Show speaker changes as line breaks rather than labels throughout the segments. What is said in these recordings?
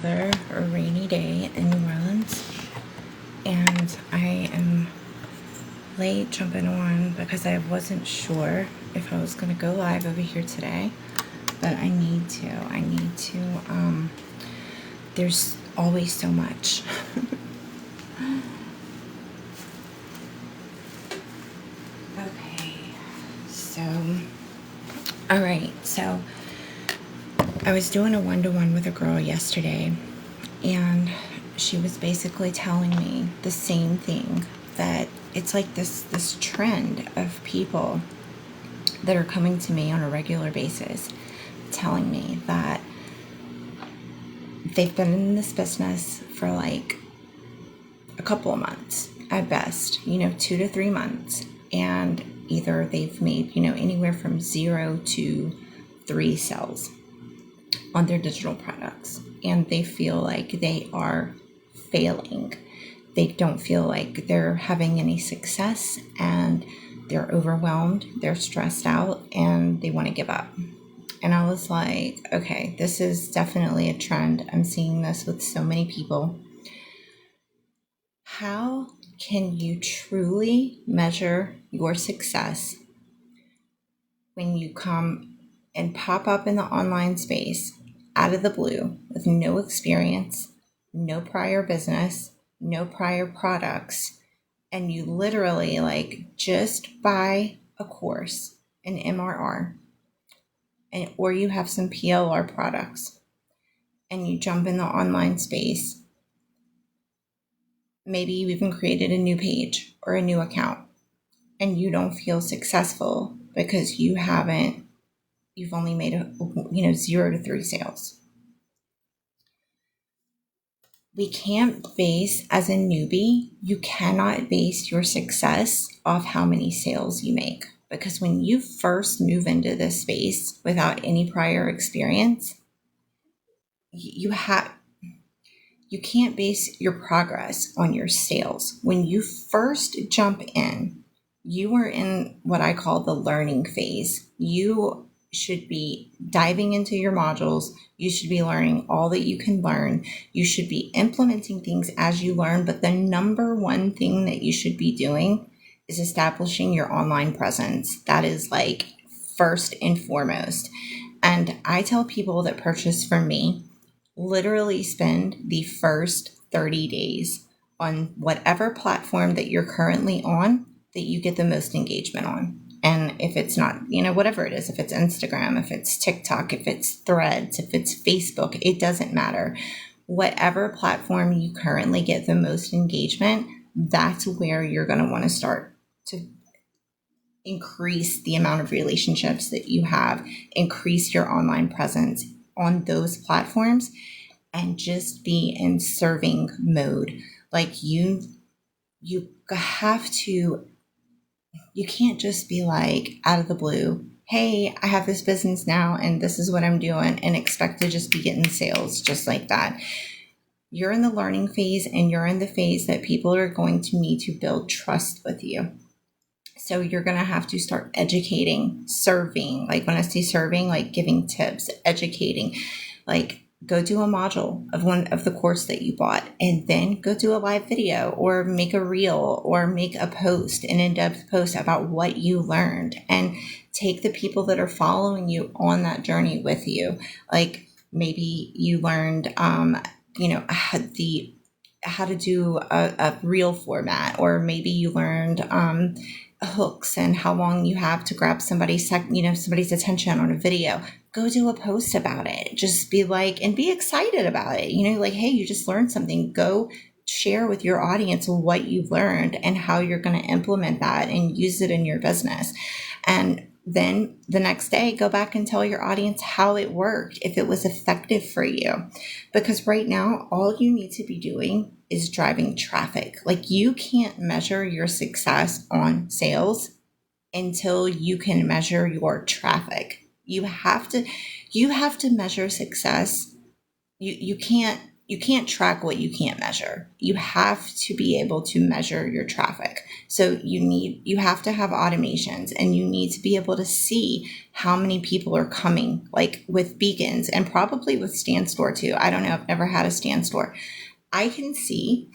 Another rainy day in New Orleans, and I am late jumping on because I wasn't sure if I was going to go live over here today, but I need to. There's always so much. Okay, so, all right, so I was doing a one-to-one with a girl yesterday, and she was basically telling me the same thing, that it's like this trend of people that are coming to me on a regular basis telling me that they've been in this business for like a couple of months at best, 2 to 3 months, and either they've made, anywhere from 0 to 3 sales on their digital products, and they feel like they are failing. They don't feel like they're having any success, and they're overwhelmed, they're stressed out, and they want to give up. And I was like, okay, this is definitely a trend. I'm seeing this with so many people. How can you truly measure your success when you come and pop up in the online space out of the blue with no experience, no prior business, no prior products, and you literally just buy a course, an MRR, or you have some PLR products, and you jump in the online space? Maybe you even created a new page or a new account, and you don't feel successful because you've only made 0 to 3 sales. We can't base, as a newbie, you cannot base your success off how many sales you make, because when you first move into this space without any prior experience, you can't base your progress on your sales. When you first jump in, you are in what I call the learning phase. You should be diving into your modules. You should be learning all that you can learn. You should be implementing things as you learn. But the number one thing that you should be doing is establishing your online presence. That is first and foremost. And I tell people that purchase from me, literally spend the first 30 days on whatever platform that you're currently on that you get the most engagement on. And if it's not, whatever it is, if it's Instagram, if it's TikTok, if it's Threads, if it's Facebook, it doesn't matter. Whatever platform you currently get the most engagement, that's where you're going to want to start to increase the amount of relationships that you have, increase your online presence on those platforms, and just be in serving mode. You can't just be out of the blue, hey, I have this business now and this is what I'm doing, and expect to just be getting sales just like that. You're in the learning phase, and you're in the phase that people are going to need to build trust with you. So you're going to have to start educating, serving. When I say serving, giving tips, educating, go do a module of one of the course that you bought, and then go do a live video or make a reel or make a post, an in-depth post about what you learned, and take the people that are following you on that journey with you. Maybe you learned, how to do a reel format, or maybe you learned, hooks and how long you have to grab somebody's attention on a video. Go do a post about it. Just be and be excited about it. Hey, you just learned something. Go share with your audience what you've learned and how you're going to implement that and use it in your business. And then the next day, go back and tell your audience how it worked, if it was effective for you. Because right now, all you need to be doing is driving traffic. You can't measure your success on sales until you can measure your traffic. You have to measure success. You can't you can't track what you can't measure. You have to be able to measure your traffic. So you have to have automations, and you need to be able to see how many people are coming, like with beacons and probably with Stand Store too. I don't know. I've never had a Stand Store. I can see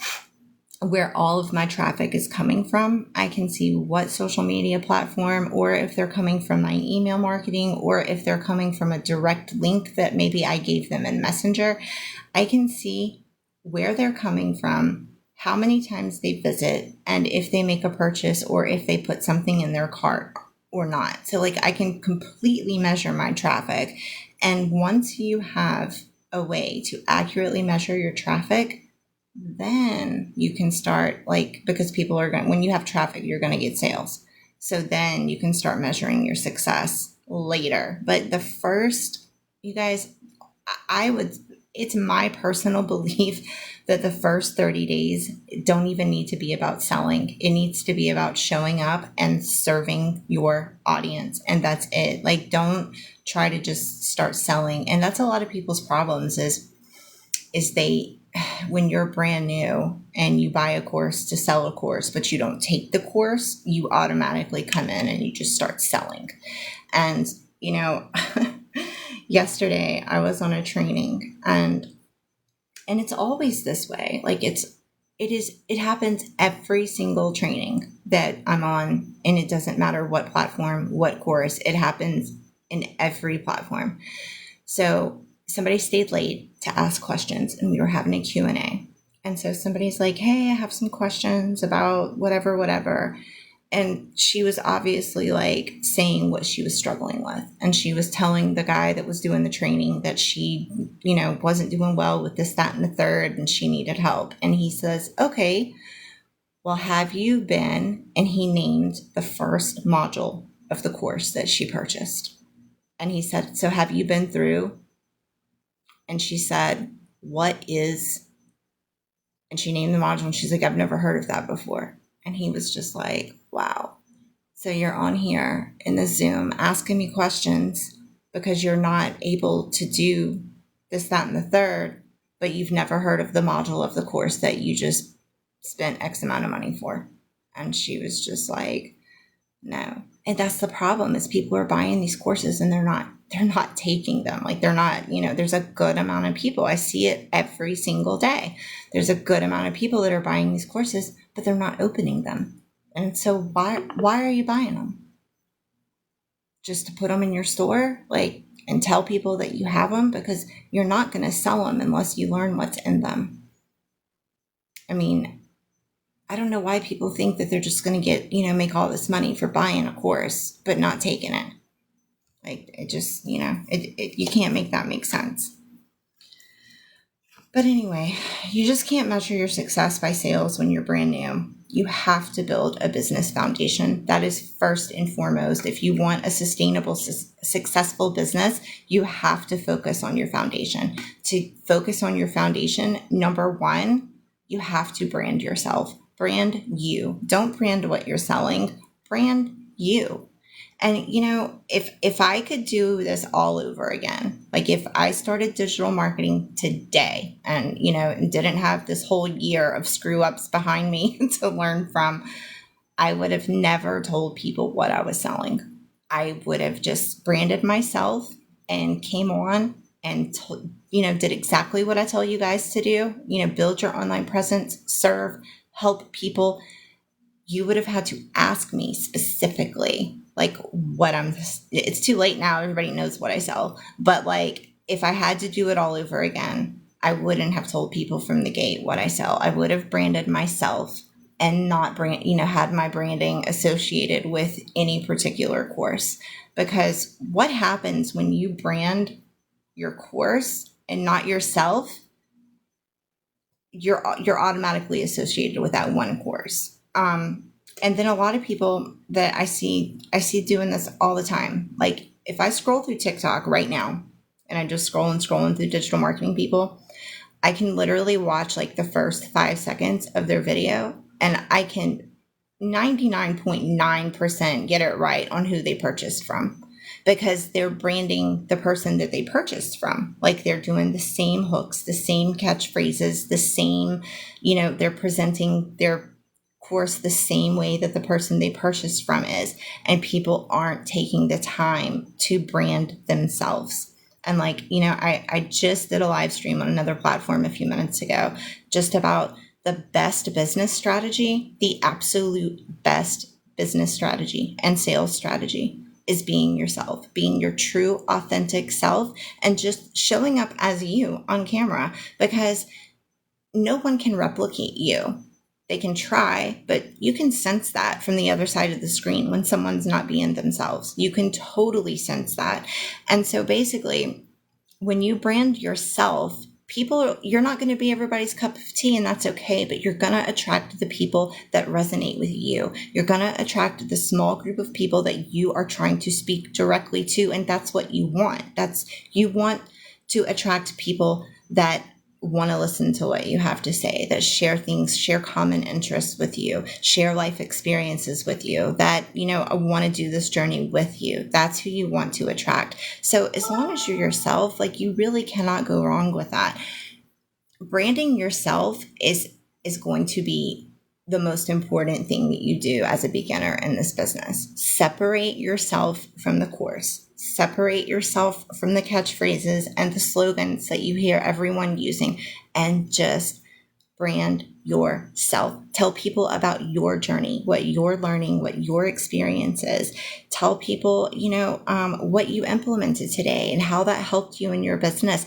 where all of my traffic is coming from. I can see what social media platform, or if they're coming from my email marketing, or if they're coming from a direct link that maybe I gave them in Messenger. I can see where they're coming from, how many times they visit, and if they make a purchase or if they put something in their cart or not. So like I can completely measure my traffic. And once you have a way to accurately measure your traffic, then you can start, like, because people are going, when you have traffic, you're going to get sales. So then you can start measuring your success later. But the first, you guys, it's my personal belief that the first 30 days don't even need to be about selling. It needs to be about showing up and serving your audience. And that's it. Like, don't try to just start selling. And that's a lot of people's problems is they, when you're brand new and you buy a course to sell a course, but you don't take the course, you automatically come in and you just start selling. And, yesterday I was on a training, and it's always this way. Like it happens every single training that I'm on, and it doesn't matter what platform, what course, it happens in every platform. So somebody stayed late to ask questions, and we were having a Q&A. And so somebody's like, hey, I have some questions about whatever. And she was obviously like saying what she was struggling with. And she was telling the guy that was doing the training that she, wasn't doing well with this, that, and the third, and she needed help. And he says, okay, well, have you been, and he named the first module of the course that she purchased. And he said, so have you been through? And she said, what is, and she named the module, and she's like, I've never heard of that before. And he was just like, wow. So you're on here in the Zoom asking me questions because you're not able to do this, that, and the third, but you've never heard of the module of the course that you just spent X amount of money for. And she was just like, no. And that's the problem, is people are buying these courses and they're not taking them. Like, they're not, there's a good amount of people. I see it every single day. There's a good amount of people that are buying these courses, but they're not opening them. And so why are you buying them? Just to put them in your store, like, and tell people that you have them? Because you're not going to sell them unless you learn what's in them. I mean, I don't know why people think that they're just going to get, make all this money for buying a course, but not taking it. Like, it just, you can't make that make sense. But anyway, you just can't measure your success by sales when you're brand new. You have to build a business foundation. That is first and foremost. If you want a sustainable, successful business, you have to focus on your foundation. To focus on your foundation, number one, you have to brand yourself. Brand you. Don't brand what you're selling. Brand you. And, if I could do this all over again, like if I started digital marketing today and, and didn't have this whole year of screw ups behind me to learn from, I would have never told people what I was selling. I would have just branded myself and came on and, did exactly what I tell you guys to do, build your online presence, serve, help people. You would have had to ask me specifically, like, it's too late now. Everybody knows what I sell. But like, if I had to do it all over again, I wouldn't have told people from the gate what I sell. I would have branded myself and not had my branding associated with any particular course. Because what happens when you brand your course and not yourself, you're automatically associated with that one course. And then a lot of people that I see doing this all the time. Like, if I scroll through TikTok right now and I'm just scrolling through digital marketing people, I can literally watch like the first 5 seconds of their video and I can 99.9% get it right on who they purchased from. because they're branding the person that they purchased from. Like they're doing the same hooks, the same catchphrases, the same, they're presenting their course the same way that the person they purchased from is. And people aren't taking the time to brand themselves. And I just did a live stream on another platform a few minutes ago just about the best business strategy, the absolute best business strategy and sales strategy is being yourself, being your true, authentic self, and just showing up as you on camera, because no one can replicate you. They can try, but you can sense that from the other side of the screen when someone's not being themselves. You can totally sense that. And so basically, when you brand yourself, you're not going to be everybody's cup of tea, and that's okay, but you're going to attract the people that resonate with you. You're going to attract the small group of people that you are trying to speak directly to, and that's what you want. You want to attract people that want to listen to what you have to say, that share things, share common interests with you, share life experiences with you, that, want to do this journey with you. That's who you want to attract. So as long as you're yourself, you really cannot go wrong with that. Branding yourself is going to be the most important thing that you do as a beginner in this business. Separate yourself from the course. Separate yourself from the catchphrases and the slogans that you hear everyone using, and just brand yourself. Tell people about your journey, what you're learning, what your experience is. Tell people, what you implemented today and how that helped you in your business.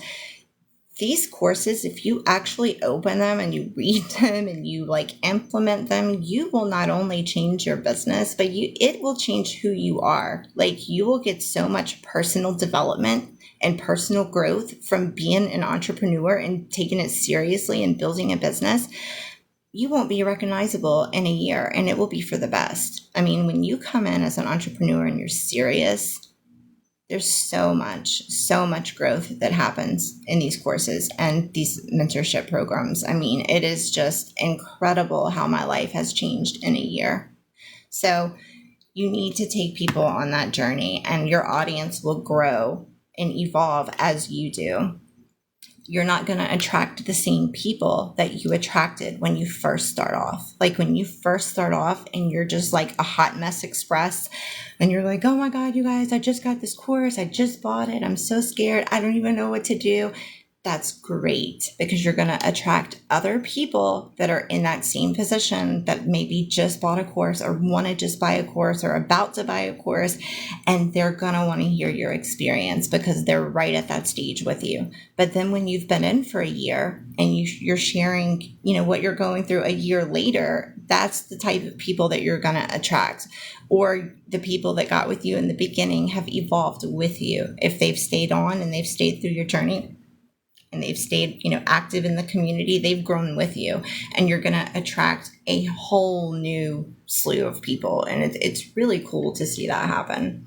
These courses, if you actually open them and you read them and you implement them, you will not only change your business, but it will change who you are. You will get so much personal development and personal growth from being an entrepreneur and taking it seriously and building a business. You won't be recognizable in a year, and it will be for the best. I mean, when you come in as an entrepreneur and you're serious, there's so much growth that happens in these courses and these mentorship programs. I mean, it is just incredible how my life has changed in a year. So you need to take people on that journey, and your audience will grow and evolve as you do. You're not going to attract the same people that you attracted when you first start off. When you first start off and you're just a hot mess express, and you're like, oh my God, you guys, I just got this course. I just bought it. I'm so scared. I don't even know what to do. That's great, because you're going to attract other people that are in that same position that maybe just bought a course or want to just buy a course or about to buy a course. And they're going to want to hear your experience because they're right at that stage with you. But then when you've been in for a year and you're sharing, what you're going through a year later, that's the type of people that you're going to attract. Or the people that got with you in the beginning have evolved with you. If they've stayed on and they've stayed through your journey, and they've stayed, active in the community, they've grown with you, and you're going to attract a whole new slew of people. And it's really cool to see that happen.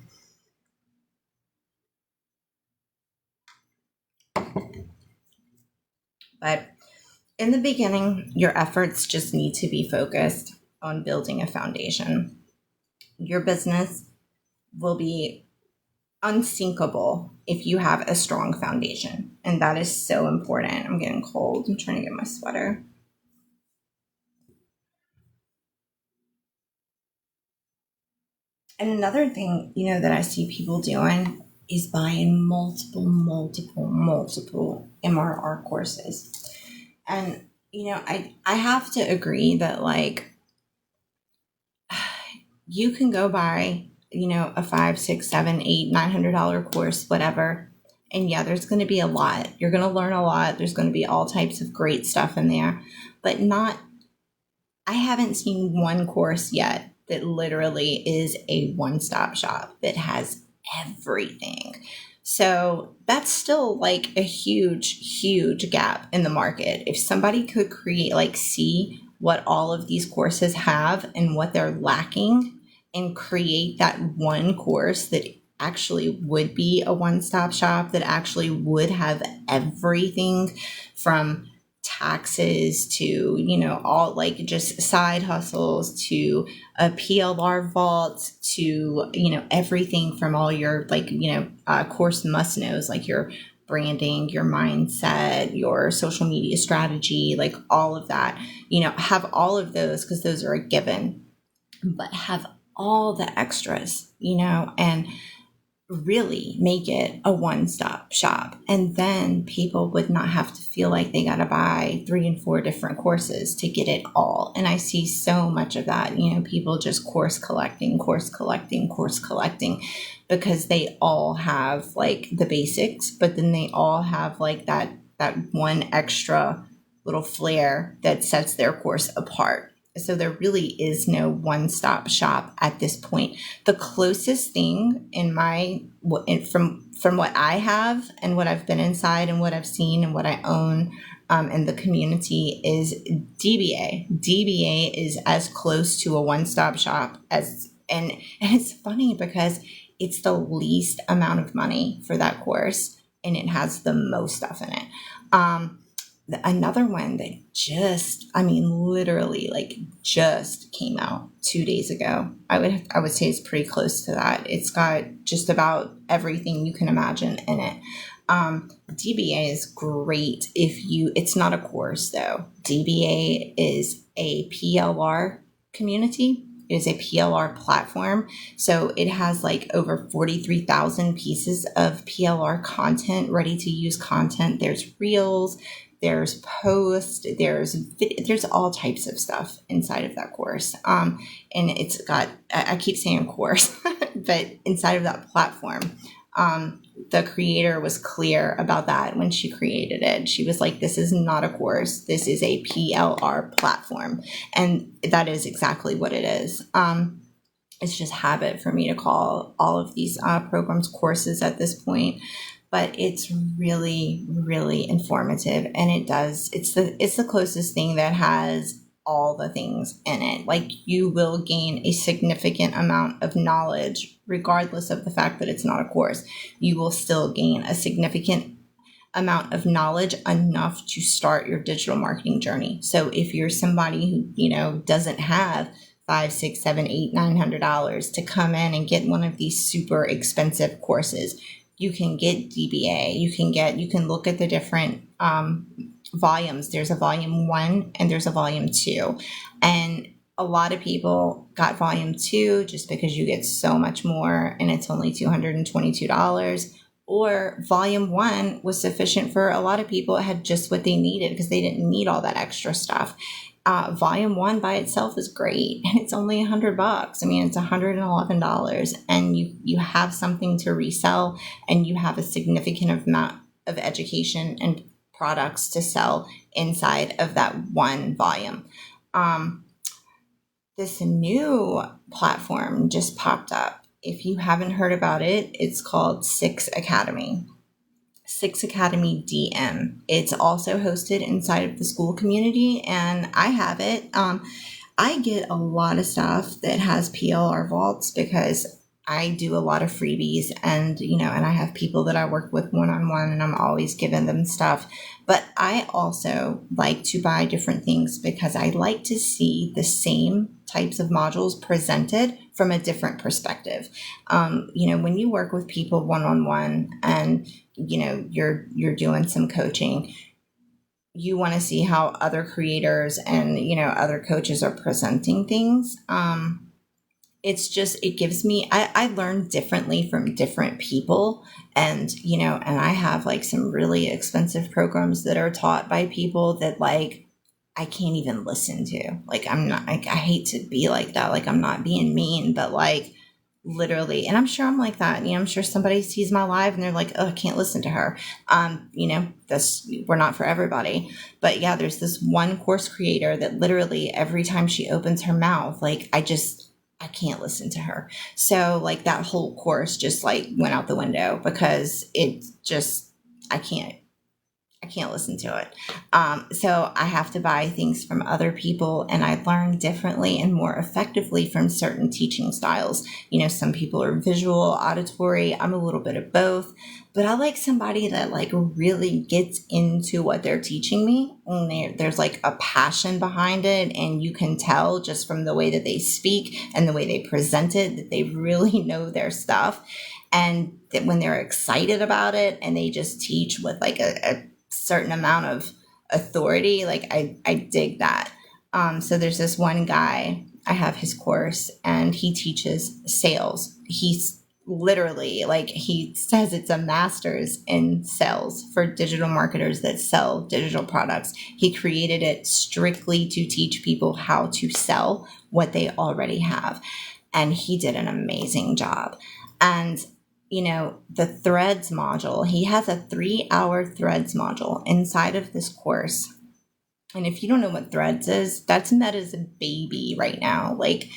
But in the beginning, your efforts just need to be focused on building a foundation. Your business will be unsinkable if you have a strong foundation. And that is so important. I'm getting cold. I'm trying to get my sweater. And another thing, that I see people doing is buying multiple MRR courses. And, I have to agree that you can go buy, a $500, $600, $700, $800, $900 course, whatever. And yeah, there's going to be a lot. You're going to learn a lot. There's going to be all types of great stuff in there, but I haven't seen one course yet that literally is a one-stop shop that has everything. So that's still a huge gap in the market. If somebody could create, see what all of these courses have and what they're lacking, and create that one course that actually would be a one-stop shop, that actually would have everything from taxes to, all like just side hustles to a PLR vault to, everything from all your like, course must knows, like your branding, your mindset, your social media strategy, like all of that, have all of those because those are a given, but have all the extras, and really make it a one-stop shop. And then people would not have to feel like they got to buy 3 and 4 different courses to get it all. And I see so much of that, people just course collecting, because they all have like the basics, but then they all have like that one extra little flair that sets their course apart. So there really is no one-stop shop at this point. The closest thing from what I have and what I've been inside and what I've seen and what I own in the community is DBA. DBA is as close to a one-stop shop and it's funny because it's the least amount of money for that course and it has the most stuff in it. Another one that literally like just came out 2 days ago. I would say it's pretty close to that. It's got just about everything you can imagine in it. DBA is great it's not a course though. DBA is a PLR community. It is a PLR platform. So it has like over 43,000 pieces of PLR content, ready to use content. There's reels, there's posts, there's all types of stuff inside of that course. And it's got, I keep saying course, but inside of that platform, the creator was clear about that when she created it. She was like, this is not a course. This is a PLR platform. And that is exactly what it is. It's just habit for me to call all of these programs courses at this point. But it's really, really informative. And it's the closest thing that has all the things in it. Like you will gain a significant amount of knowledge, regardless of the fact that it's not a course. You will still gain a significant amount of knowledge enough to start your digital marketing journey. So if you're somebody who, doesn't have $500, $600, $700, $800, $900 to come in and get one of these super expensive courses, you can get DBA. You can look at the different volumes. There's a volume 1 and there's a volume 2. And a lot of people got volume 2 just because you get so much more and it's only $222. Or volume 1 was sufficient for a lot of people. It had just what they needed because they didn't need all that extra stuff. Volume 1 by itself is great. It's only $100. I mean, it's $111 and you have something to resell and you have a significant amount of education and products to sell inside of that one volume. This new platform just popped up. If you haven't heard about it, it's called Six Academy. Six Academy DM. It's also hosted inside of the school community, and I have it. I get a lot of stuff that has PLR vaults because I do a lot of freebies and, and I have people that I work with one-on-one and I'm always giving them stuff. But I also like to buy different things because I like to see the same types of modules presented from a different perspective. When you work with people one-on-one and, you're doing some coaching, you want to see how other creators and, other coaches are presenting things. It gives me, I learn differently from different people and, and I have like some really expensive programs that are taught by people that like, I can't even listen to. Like, I'm not, I hate to be like that. Like, I'm not being mean, but like literally, and I'm sure I'm like that. I'm sure somebody sees my live and they're like, oh, I can't listen to her. We're not for everybody. But yeah, there's this one course creator that literally every time she opens her mouth, like I can't listen to her. So like that whole course just like went out the window because it just, I can't I can't listen to it. So I have to buy things from other people, and I learn differently and more effectively from certain teaching styles. Some people are visual, auditory. I'm a little bit of both, but I like somebody that like really gets into what they're teaching me, and there's like a passion behind it, and you can tell just from the way that they speak and the way they present it that they really know their stuff, and that when they're excited about it and they just teach with like a certain amount of authority, like I dig that. So there's this one guy, I have his course, and he teaches sales. He's literally like, he says it's a master's in sales for digital marketers that sell digital products. He created it strictly to teach people how to sell what they already have, and he did an amazing job. And the threads module, he has a 3-hour threads module inside of this course. And if you don't know what threads is, that's Meta's baby right now. Like,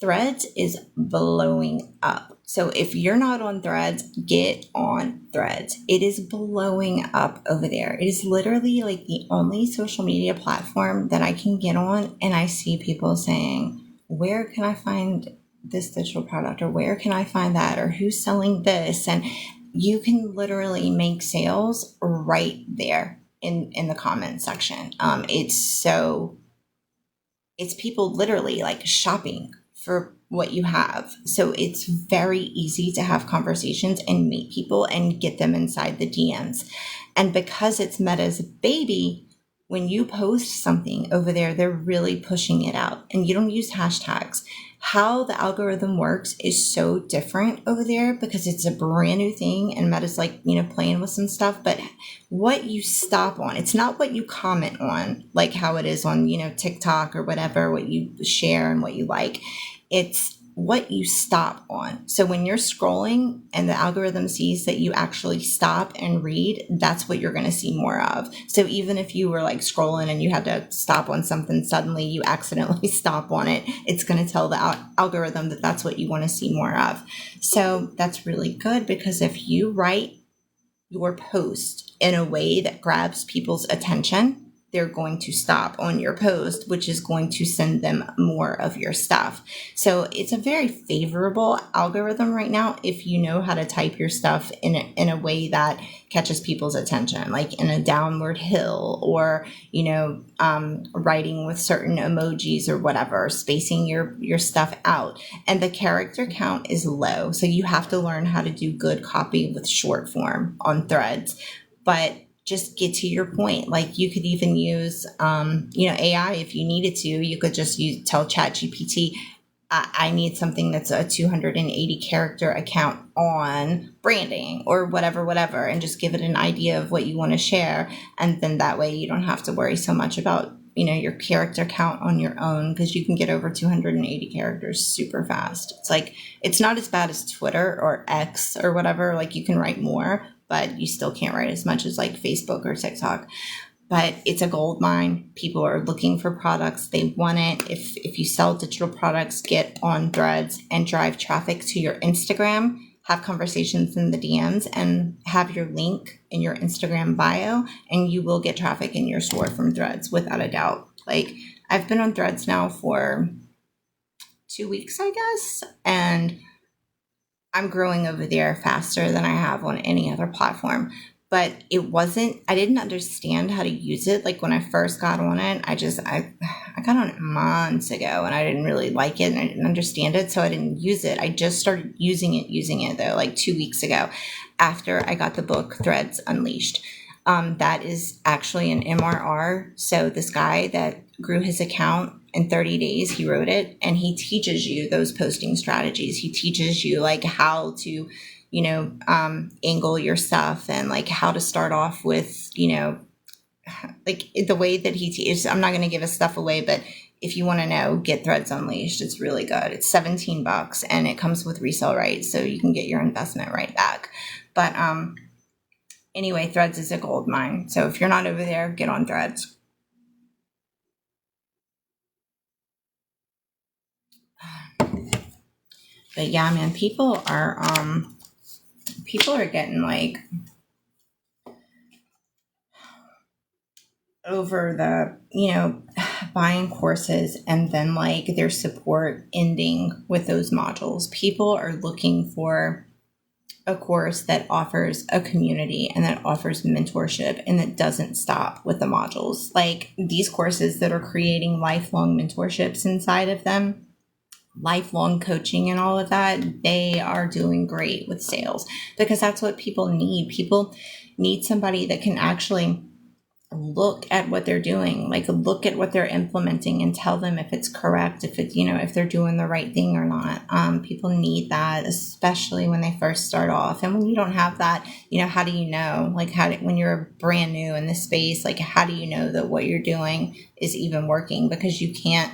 threads is blowing up. So if you're not on threads, get on threads. It is blowing up over there. It is literally like the only social media platform that I can get on, and I see people saying, where can I find this digital product, or where can I find that, or who's selling this? And you can literally make sales right there in the comment section. It's people literally like shopping for what you have. So it's very easy to have conversations and meet people and get them inside the DMs. And because it's Meta's baby, when you post something over there, they're really pushing it out, and you don't use hashtags. How the algorithm works is so different over there because it's a brand new thing, and Meta's like, playing with some stuff. But what you stop on, it's not what you comment on, like how it is on, TikTok or whatever, what you share and what you like. It's what you stop on. So when you're scrolling and the algorithm sees that you actually stop and read, that's what you're going to see more of. So even if you were like scrolling and you had to stop on something, suddenly you accidentally stop on it, it's going to tell the algorithm that that's what you want to see more of. So that's really good, because if you write your post in a way that grabs people's attention, they're going to stop on your post, which is going to send them more of your stuff. So it's a very favorable algorithm right now if you know how to type your stuff in a way that catches people's attention, like in a downward hill, or writing with certain emojis or whatever, spacing your stuff out. And the character count is low, so you have to learn how to do good copy with short form on threads. But just get to your point. Like, you could even use, AI if you needed to. You could just tell ChatGPT, I need something that's a 280 character account on branding or whatever, and just give it an idea of what you want to share. And then that way you don't have to worry so much about, your character count on your own, because you can get over 280 characters super fast. It's like, it's not as bad as Twitter or X or whatever. Like, you can write more, but you still can't write as much as like Facebook or TikTok. But it's a gold mine. People are looking for products. They want it. If you sell digital products, get on threads and drive traffic to your Instagram. Have conversations in the DMs and have your link in your Instagram bio, and you will get traffic in your store from threads without a doubt. Like, I've been on threads now for 2 weeks, I guess, and I'm growing over there faster than I have on any other platform. But I didn't understand how to use it. Like, when I first got on it, I got on it months ago, and I didn't really like it, and I didn't understand it, so I didn't use it. I just started using it though, like 2 weeks ago, after I got the book Threads Unleashed. That is actually an MRR. So this guy that grew his account in 30 days, he wrote it, and he teaches you those posting strategies. He teaches you like how to, angle your stuff, and like how to start off with, like the way that he teaches. I'm not going to give his stuff away, but if you want to know, get Threads Unleashed. It's really good. It's $17 and it comes with resale rights, so you can get your investment right back. But anyway, Threads is a gold mine. So if you're not over there, get on Threads. But yeah, man, people are getting like, over the, buying courses and then like their support ending with those modules. People are looking for a course that offers a community and that offers mentorship and that doesn't stop with the modules. Like these courses that are creating lifelong mentorships inside of them, lifelong coaching and all of that, they are doing great with sales because that's what people need. People need somebody that can actually look at what they're doing, like look at what they're implementing and tell them if it's correct, if it's, if they're doing the right thing or not. People need that, especially when they first start off. And when you don't have that, how do you know, like when you're brand new in this space, like how do you know that what you're doing is even working? Because you can't,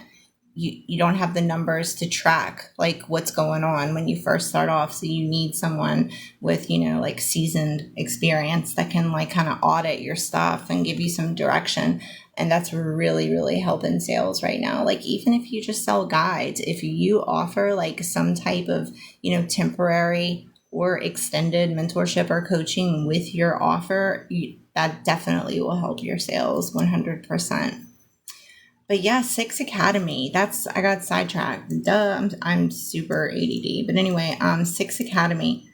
you don't have the numbers to track like what's going on when you first start off. So you need someone with, like seasoned experience that can like kind of audit your stuff and give you some direction. And that's really, really helping sales right now. Like even if you just sell guides, if you offer like some type of, temporary or extended mentorship or coaching with your offer, that definitely will help your sales 100%. But yeah, Six Academy. I got sidetracked. Duh, I'm super ADD. But anyway, Six Academy,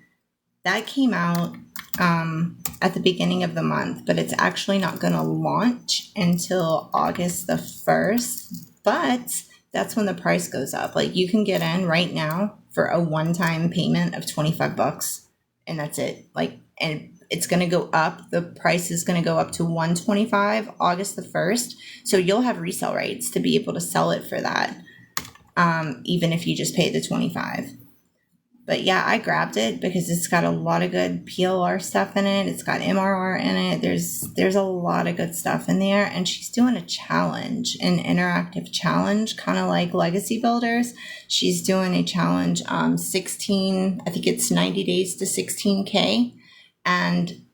that came out at the beginning of the month, but it's actually not going to launch until August the 1st. But that's when the price goes up. Like you can get in right now for a one-time payment of $25, and that's it. Like, and it's going to go up. The price is going to go up to $125 August the 1st. So you'll have resale rights to be able to sell it for that, even if you just pay the $25. But yeah, I grabbed it because it's got a lot of good PLR stuff in it. It's got MRR in it. There's a lot of good stuff in there. And she's doing a challenge, an interactive challenge, kind of like Legacy Builders. She's doing a challenge, 16, I think it's 90 days to 16K. And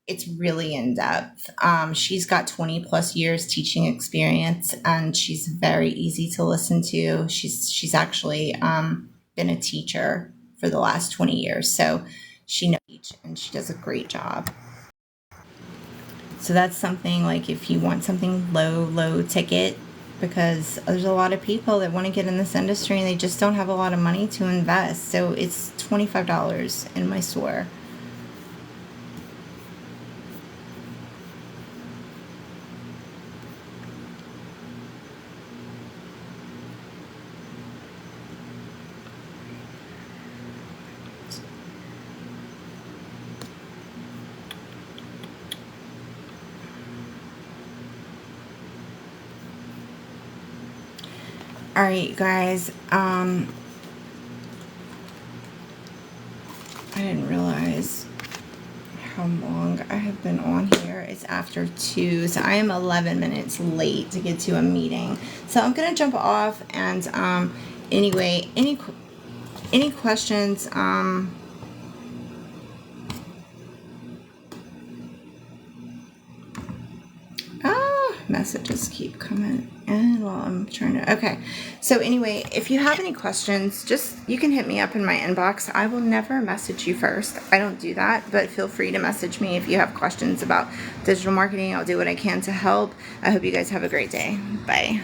it's really in depth. She's got 20 plus years teaching experience, and she's very easy to listen to. She's actually been a teacher for the last 20 years, so she knows and she does a great job. So that's something like if you want something low ticket, because there's a lot of people that want to get in this industry and they just don't have a lot of money to invest. So it's $25 in my store. All right, guys. I didn't realize how long I have been on here. It's after 2, so I am 11 minutes late to get to a meeting. So I'm gonna jump off. And anyway, any questions? Messages keep coming in while I'm trying to. Okay, so anyway, if you have any questions, you can hit me up in my inbox. I will never message you first. I don't do that, but feel free to message me if you have questions about digital marketing. I'll do what I can to help. I hope you guys have a great day. Bye.